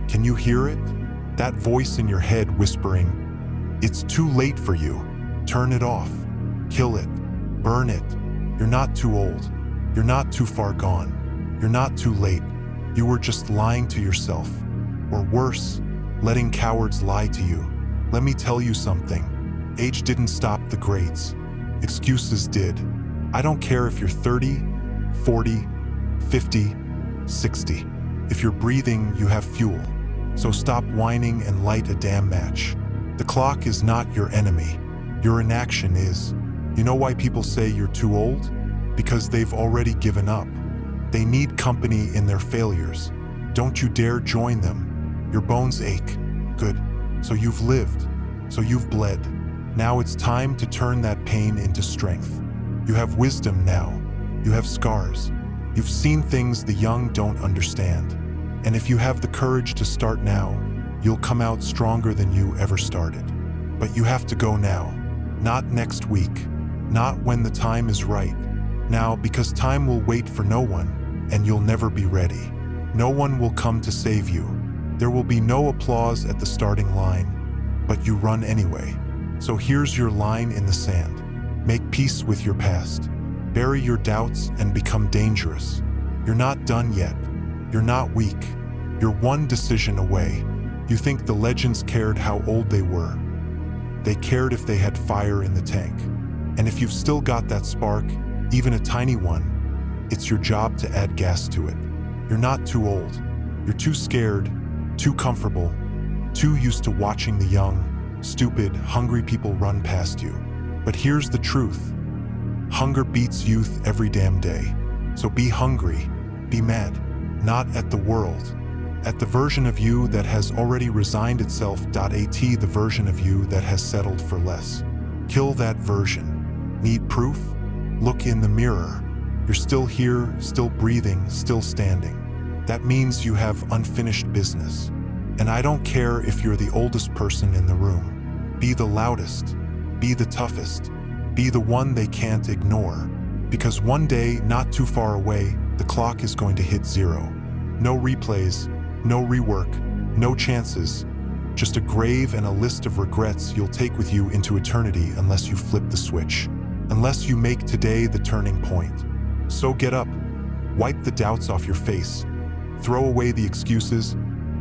Can you hear it? That voice in your head whispering, "It's too late for you. Turn it off. Kill it. Burn it. You're not too old. You're not too far gone. You're not too late. You were just lying to yourself. Or worse, letting cowards lie to you. Let me tell you something. Age didn't stop the greats. Excuses did. I don't care if you're 30, 40, 50, 60. If you're breathing, you have fuel. So stop whining and light a damn match. The clock is not your enemy. Your inaction is. You know why people say you're too old? Because they've already given up. They need company in their failures. Don't you dare join them. Your bones ache. Good. So you've lived. So you've bled. Now it's time to turn that pain into strength. You have wisdom now. You have scars. You've seen things the young don't understand. And if you have the courage to start now, you'll come out stronger than you ever started. But you have to go now. Not next week. Not when the time is right. Now, because time will wait for no one, and you'll never be ready. No one will come to save you. There will be no applause at the starting line, but you run anyway. So here's your line in the sand. Make peace with your past. Bury your doubts and become dangerous. You're not done yet. You're not weak. You're one decision away. You think the legends cared how old they were. They cared if they had fire in the tank. And if you've still got that spark, even a tiny one, it's your job to add gas to it. You're not too old. You're too scared, too comfortable, too used to watching the young, stupid, hungry people run past you. But here's the truth. Hunger beats youth every damn day. So be hungry, be mad, not at the world, at the version of you that has already resigned itself. At the version of you that has settled for less. Kill that version. Need proof? Look in the mirror. You're still here, still breathing, still standing. That means you have unfinished business. And I don't care if you're the oldest person in the room. Be the loudest. Be the toughest. Be the one they can't ignore. Because one day, not too far away, the clock is going to hit zero. No replays, no rework, no chances. Just a grave and a list of regrets you'll take with you into eternity unless you flip the switch. Unless you make today the turning point. So get up, wipe the doubts off your face, throw away the excuses,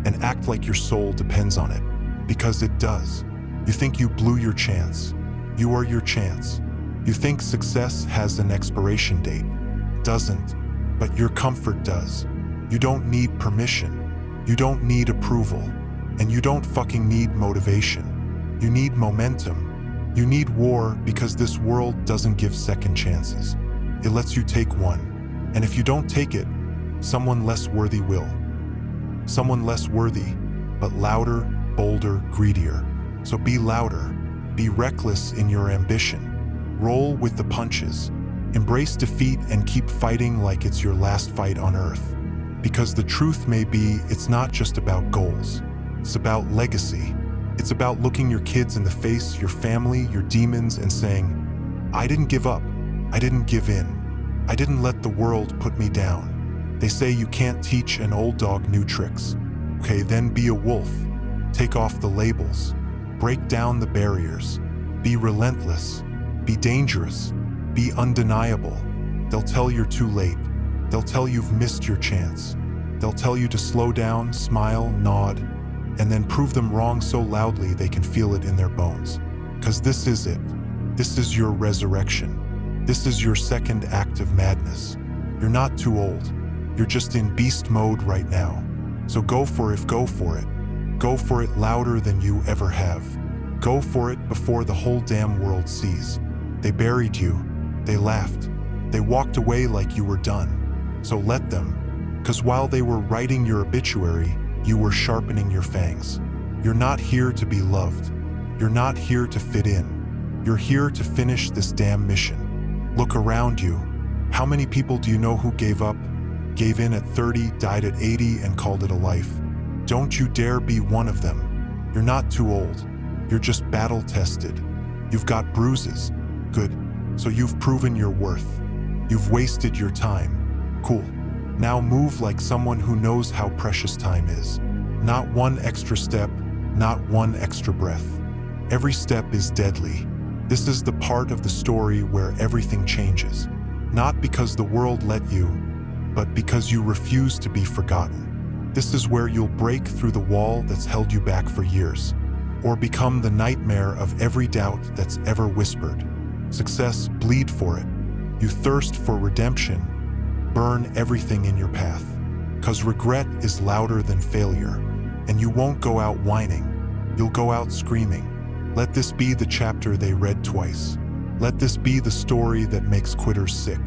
and act like your soul depends on it. Because it does. You think you blew your chance. You are your chance. You think success has an expiration date. It doesn't, but your comfort does. You don't need permission. You don't need approval. And you don't fucking need motivation. You need momentum. You need war because this world doesn't give second chances. It lets you take one. And if you don't take it, someone less worthy will. Someone less worthy, but louder, bolder, greedier. So be louder. Be reckless in your ambition. Roll with the punches. Embrace defeat and keep fighting like it's your last fight on Earth. Because the truth may be, it's not just about goals. It's about legacy. It's about looking your kids in the face, your family, your demons, and saying, I didn't give up. I didn't give in. I didn't let the world put me down. They say you can't teach an old dog new tricks. Okay, then be a wolf. Take off the labels. Break down the barriers. Be relentless. Be dangerous. Be undeniable. They'll tell you're too late. They'll tell you've missed your chance. They'll tell you to slow down, smile, nod, and then prove them wrong so loudly they can feel it in their bones. 'Cause this is it. This is your resurrection. This is your second act of madness. You're not too old. You're just in beast mode right now. So go for it, go for it. Go for it louder than you ever have. Go for it before the whole damn world sees. They buried you. They laughed. They walked away like you were done. So let them. 'Cause while they were writing your obituary, you were sharpening your fangs. You're not here to be loved. You're not here to fit in. You're here to finish this damn mission. Look around you. How many people do you know who gave up, gave in at 30, died at 80, and called it a life? Don't you dare be one of them. You're not too old. You're just battle-tested. You've got bruises. Good. So you've proven your worth. You've wasted your time. Cool. Now move like someone who knows how precious time is. Not one extra step, not one extra breath. Every step is deadly. This is the part of the story where everything changes. Not because the world let you, but because you refuse to be forgotten. This is where you'll break through the wall that's held you back for years, or become the nightmare of every doubt that's ever whispered. Success, bleed for it. You thirst for redemption. Burn everything in your path. 'Cause regret is louder than failure. And you won't go out whining. You'll go out screaming. Let this be the chapter they read twice. Let this be the story that makes quitters sick.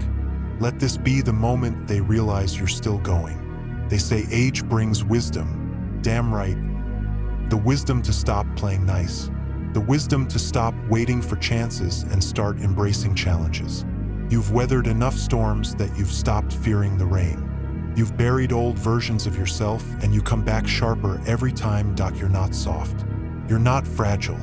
Let this be the moment they realize you're still going. They say age brings wisdom. Damn right. The wisdom to stop playing nice. The wisdom to stop waiting for chances and start embracing challenges. You've weathered enough storms that you've stopped fearing the rain. You've buried old versions of yourself and you come back sharper every time. You're not soft. You're not fragile.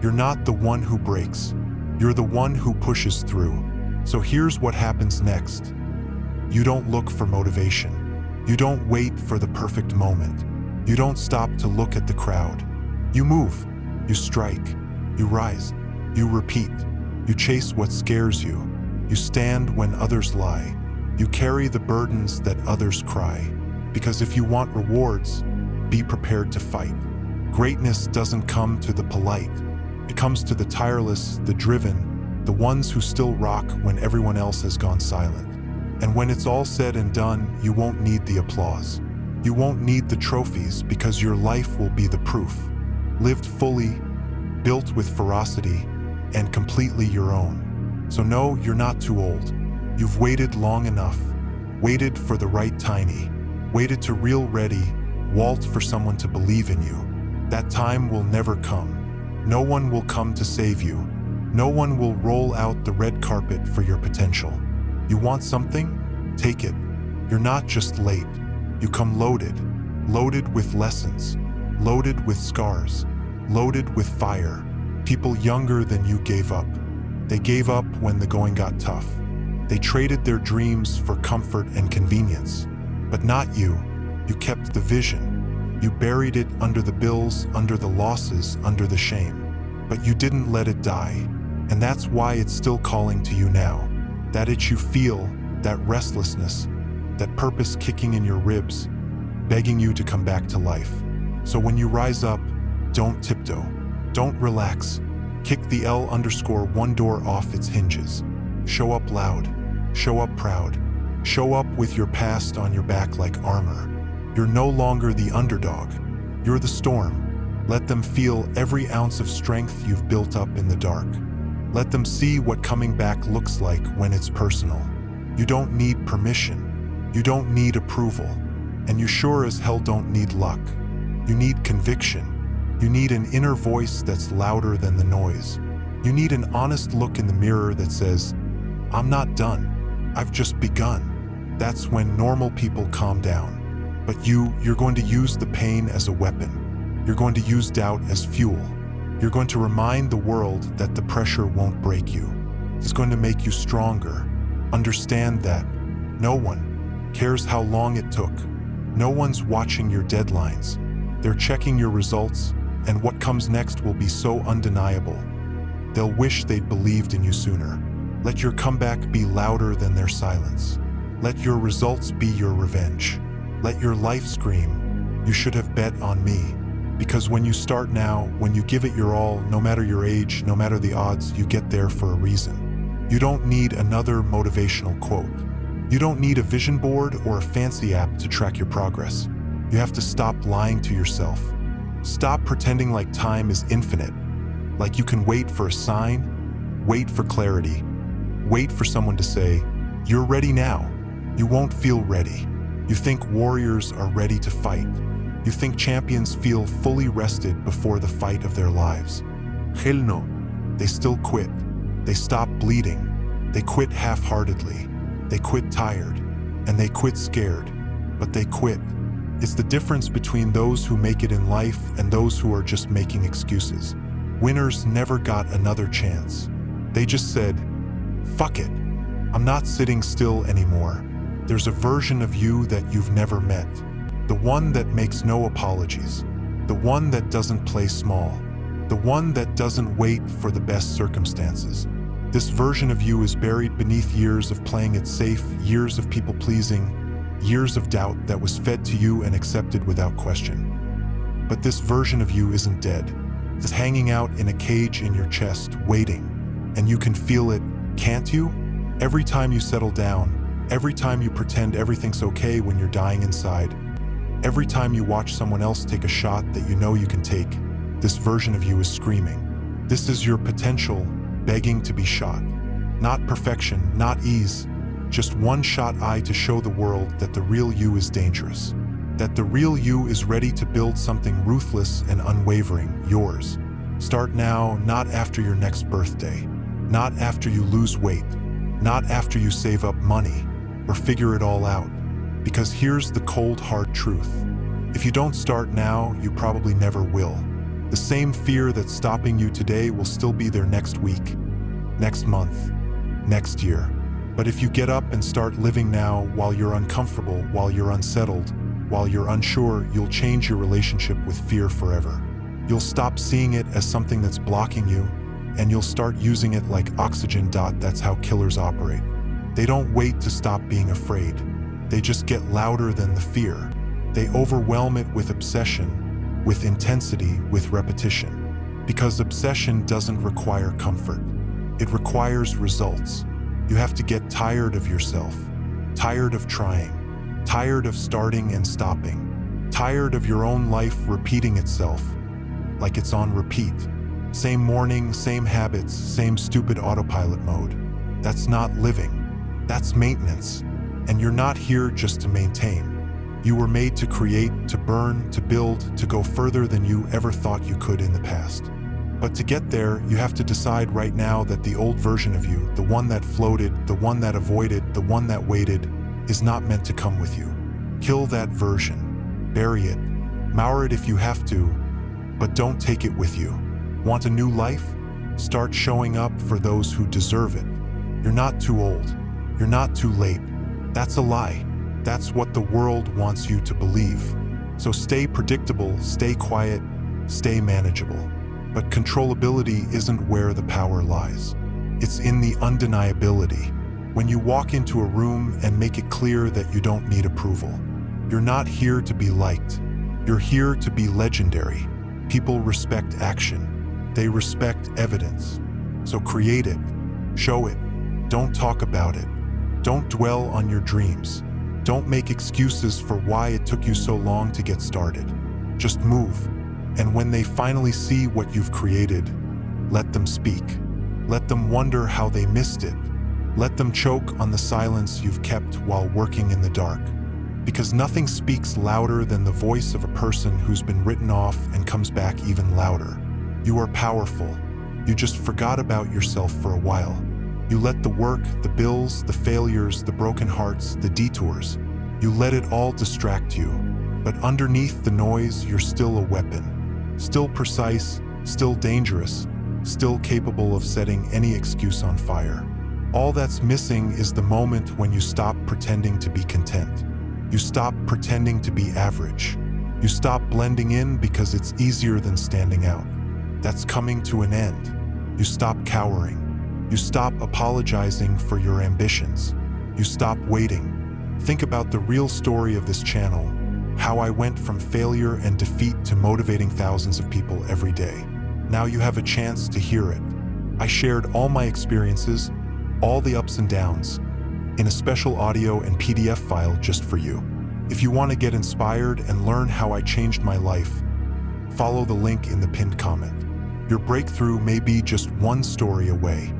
You're not the one who breaks. You're the one who pushes through. So here's what happens next. You don't look for motivation. You don't wait for the perfect moment. You don't stop to look at the crowd. You move. You strike. You rise. You repeat. You chase what scares you. You stand when others lie. You carry the burdens that others cry. Because if you want rewards, be prepared to fight. Greatness doesn't come to the polite. It comes to the tireless, the driven, the ones who still rock when everyone else has gone silent. And when it's all said and done, you won't need the applause. You won't need the trophies because your life will be the proof. Lived fully, built with ferocity, and completely your own. So no, you're not too old. You've waited long enough, waited for the right tiny, waited to real ready, walt for someone to believe in you. That time will never come. No one will come to save you. No one will roll out the red carpet for your potential. You want something? Take it. You're not just late. You come loaded. Loaded with lessons. Loaded with scars. Loaded with fire. People younger than you gave up. They gave up when the going got tough. They traded their dreams for comfort and convenience. But not you. You kept the vision. You buried it under the bills, under the losses, under the shame. But you didn't let it die. And that's why it's still calling to you now. That itch you feel, that restlessness, that purpose kicking in your ribs, begging you to come back to life. So when you rise up, don't tiptoe. Don't relax. Kick the L_1 door off its hinges. Show up loud. Show up proud. Show up with your past on your back like armor. You're no longer the underdog. You're the storm. Let them feel every ounce of strength you've built up in the dark. Let them see what coming back looks like when it's personal. You don't need permission. You don't need approval. And you sure as hell don't need luck. You need conviction. You need an inner voice that's louder than the noise. You need an honest look in the mirror that says, I'm not done. I've just begun. That's when normal people calm down. But you're going to use the pain as a weapon. You're going to use doubt as fuel. You're going to remind the world that the pressure won't break you. It's going to make you stronger. Understand that no one cares how long it took. No one's watching your deadlines. They're checking your results, and what comes next will be so undeniable. They'll wish they'd believed in you sooner. Let your comeback be louder than their silence. Let your results be your revenge. Let your life scream, you should have bet on me. Because when you start now, when you give it your all, no matter your age, no matter the odds, you get there for a reason. You don't need another motivational quote. You don't need a vision board or a fancy app to track your progress. You have to stop lying to yourself. Stop pretending like time is infinite. Like you can wait for a sign, wait for clarity, wait for someone to say, you're ready now. You won't feel ready. You think warriors are ready to fight. You think champions feel fully rested before the fight of their lives. Hell no. They still quit. They stop bleeding. They quit half-heartedly. They quit tired. And they quit scared. But they quit. It's the difference between those who make it in life and those who are just making excuses. Winners never got another chance. They just said, fuck it. I'm not sitting still anymore. There's a version of you that you've never met. The one that makes no apologies. The one that doesn't play small. The one that doesn't wait for the best circumstances. This version of you is buried beneath years of playing it safe, years of people-pleasing, years of doubt that was fed to you and accepted without question. But this version of you isn't dead. It's hanging out in a cage in your chest, waiting. And you can feel it, can't you? Every time you settle down, every time you pretend everything's okay when you're dying inside, every time you watch someone else take a shot that you know you can take, this version of you is screaming. This is your potential begging to be shot. Not perfection, not ease, just one shot eye to show the world that the real you is dangerous. That the real you is ready to build something ruthless and unwavering, yours. Start now, not after your next birthday. Not after you lose weight. Not after you save up money or figure it all out. Because here's the cold, hard truth. If you don't start now, you probably never will. The same fear that's stopping you today will still be there next week, next month, next year. But if you get up and start living now while you're uncomfortable, while you're unsettled, while you're unsure, you'll change your relationship with fear forever. You'll stop seeing it as something that's blocking you, and you'll start using it like oxygen. That's how killers operate. They don't wait to stop being afraid. They just get louder than the fear. They overwhelm it with obsession, with intensity, with repetition. Because obsession doesn't require comfort. It requires results. You have to get tired of yourself, tired of trying, tired of starting and stopping, tired of your own life repeating itself like it's on repeat. Same morning, same habits, same stupid autopilot mode. That's not living. That's maintenance. And you're not here just to maintain. You were made to create, to burn, to build, to go further than you ever thought you could in the past. But to get there, you have to decide right now that the old version of you, the one that floated, the one that avoided, the one that waited, is not meant to come with you. Kill that version. Bury it. Mour it if you have to, but don't take it with you. Want a new life? Start showing up for those who deserve it. You're not too old. You're not too late. That's a lie. That's what the world wants you to believe. So stay predictable, stay quiet, stay manageable. But controllability isn't where the power lies. It's in the undeniability. When you walk into a room and make it clear that you don't need approval. You're not here to be liked. You're here to be legendary. People respect action. They respect evidence. So create it. Show it. Don't talk about it. Don't dwell on your dreams. Don't make excuses for why it took you so long to get started. Just move. And when they finally see what you've created, let them speak. Let them wonder how they missed it. Let them choke on the silence you've kept while working in the dark. Because nothing speaks louder than the voice of a person who's been written off and comes back even louder. You are powerful. You just forgot about yourself for a while. You let the work, the bills, the failures, the broken hearts, the detours, you let it all distract you. But underneath the noise, you're still a weapon. Still precise, still dangerous, still capable of setting any excuse on fire. All that's missing is the moment when you stop pretending to be content. You stop pretending to be average. You stop blending in because it's easier than standing out. That's coming to an end. You stop cowering. You stop apologizing for your ambitions. You stop waiting. Think about the real story of this channel, how I went from failure and defeat to motivating thousands of people every day. Now you have a chance to hear it. I shared all my experiences, all the ups and downs, in a special audio and PDF file just for you. If you want to get inspired and learn how I changed my life, follow the link in the pinned comment. Your breakthrough may be just one story away.